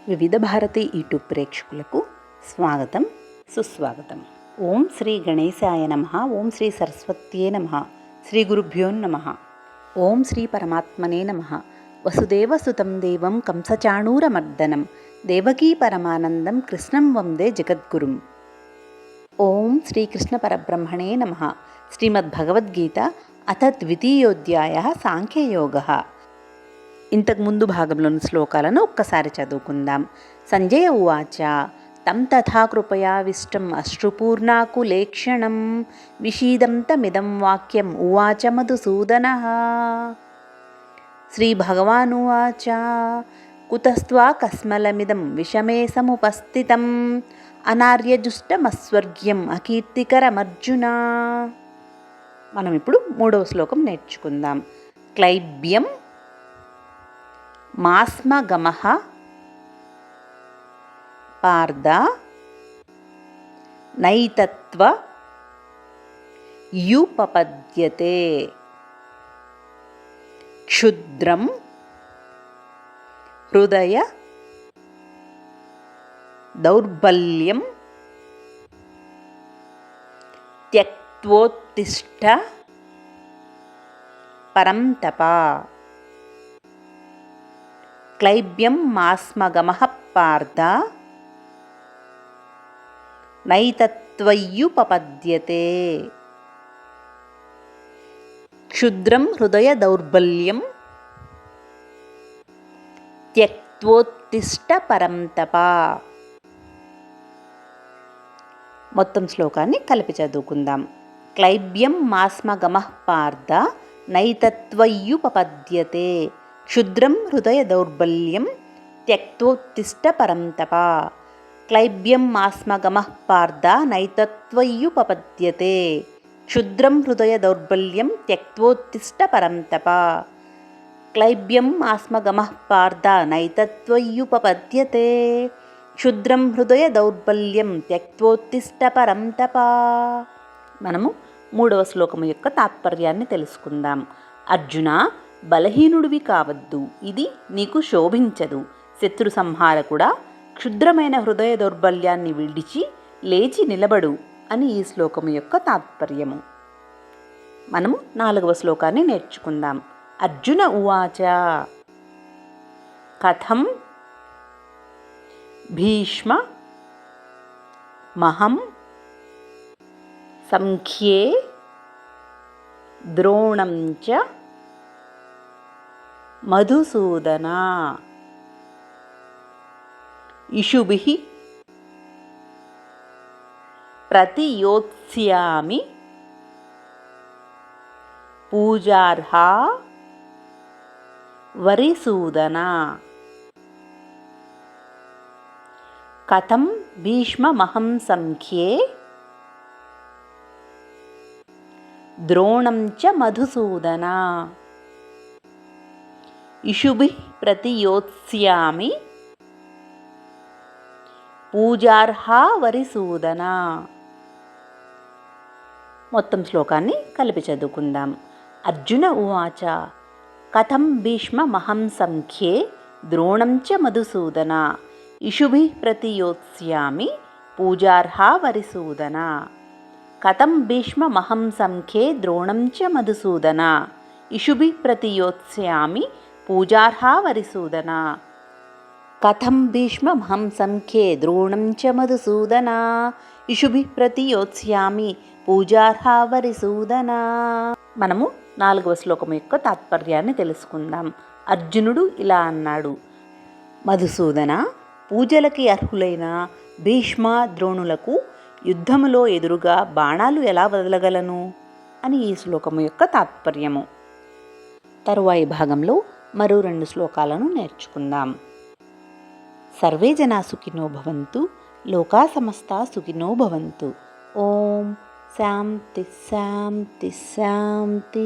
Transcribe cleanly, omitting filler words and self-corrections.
వివిధ భారతి యూట్యూబ్ ప్రేక్షకులకు స్వాగతం, సుస్వాగతం. ఓం శ్రీ గణేశాయ నమః. ఓం శ్రీ సరస్వత్యే నమః. శ్రీ గురుభ్యో నమః. ఓం శ్రీ పరమాత్మనే నమః. వసుదేవసుతం దేవం కంసచాణూరమర్దనం దేవకీ పరమానందం కృష్ణం వందే జగద్గురుం. ఓం శ్రీకృష్ణ పరబ్రహ్మణే నమః. శ్రీమద్భగవద్గీత అథ ద్వితీయోధ్యాయః సాంఖ్యయోగః. ఇంతకుముందు భాగంలోని శ్లోకాలను ఒక్కసారి చదువుకుందాం. సంజయ ఉవాచ తం తథా కృపయావిష్టం అశ్రుపూర్ణాకులేక్షణం విషీదంతమిదం వాక్యం ఉవాచ మధుసూదనః. శ్రీభగవానువాచ కుతస్త్వా కస్మలమిదం విషమే సముపస్థితం అనార్యజుష్టమస్వర్గ్యం అకీర్తికరమర్జున. మనం ఇప్పుడు 3వ శ్లోకం నేర్చుకుందాం. క్లైబ్యం మాస్మగమః పార్థ నైతత్వ యుపపద్యతే క్షుద్రం హృదయ దౌర్బల్యం త్యక్త్వోత్తిష్ఠ పరం తప. క్లైబ్యం మాస్మగమః పార్థ నైతత్వయ్యుపపద్యతే క్షుద్రం హృదయ దౌర్బల్యం త్యక్త్వోత్తిష్ఠ పరం తప. మొత్తం శ్లోకాన్ని కలిపి చదువుకుందాం. క్లైబ్యం మాస్మగమః పార్థ నైతత్వయ్యుపపద్యతే క్షుద్రం హృదయ దౌర్బల్యం త్యక్త్వోత్తిష్ఠ పరం తప. క్లైబ్యం మాస్మగమః పార్థ నైతత్వయ్యుపపద్యతే క్షుద్రం హృదయ దౌర్బల్యం త్యక్త్వోత్తిష్ఠ పరం తప. క్లైబ్యం మాస్మగమః పార్థ నైతత్వయ్యుపపద్యతే క్షుద్రం హృదయ దౌర్బల్యం త్యక్త్వోత్తిష్ఠ పరం తప. మనము 3వ శ్లోకము యొక్క తాత్పర్యాన్ని తెలుసుకుందాం. అర్జున, బలహీనుడివి కావద్దు, ఇది నీకు శోభించదు. శత్రు సంహారకుడా, క్షుద్రమైన హృదయ దౌర్బల్యాన్ని విడిచి లేచి నిలబడు అని ఈ శ్లోకము యొక్క తాత్పర్యము. మనము 4వ శ్లోకాన్ని నేర్చుకుందాం. అర్జున ఉవాచ కథం భీష్మ మహం సంఖ్యే ద్రోణం చ మధుసూదన ఇషుభిః ప్రతియోత్స్యామి పూజార్హా వరిసూదన. కథం భీష్మమహం సంఖ్యే ద్రోణం చ మధుసూదన ఇషుభిః ప్రతియోత్స్యామి పూజార్హా వరిసూదన. మొత్తం శ్లోకాన్ని కలిపి చదువుకుందాం. అర్జున ఉవాచ కథం భీష్మమహం సంఖ్యే ద్రోణం చ మధుసూదన ఇషుభిః ప్రతియోత్స్యామి పూజార్హా వరిసూదన. కథం భీష్మమహం సంఖ్యే ద్రోణం చ మధుసూదన ఇషుభిః ప్రతియోత్స్యామి పూజార్హా వరిసూదన. కథం భీష్మమహం సంఖ్యే ద్రోణం చ మధుసూదన ఇషుభిః ప్రతియోత్స్యామి పూజార్హా వరిసూదన. మనము 4వ శ్లోకం యొక్క తాత్పర్యాన్ని తెలుసుకుందాం. అర్జునుడు ఇలా అన్నాడు: మధుసూదన, పూజలకి అర్హులైన భీష్మ ద్రోణులకు యుద్ధములో ఎదురుగా బాణాలు ఎలా వదలగలను అని ఈ శ్లోకము యొక్క తాత్పర్యము. తరువాయి భాగంలో మరో 2 శ్లోకాలను నేర్చుకుందాం. సర్వే జనా సుఖినో భవంతు, లోకా సమస్తా సుఖినో భవంతు. ఓం శాంతి శాంతి శాంతి.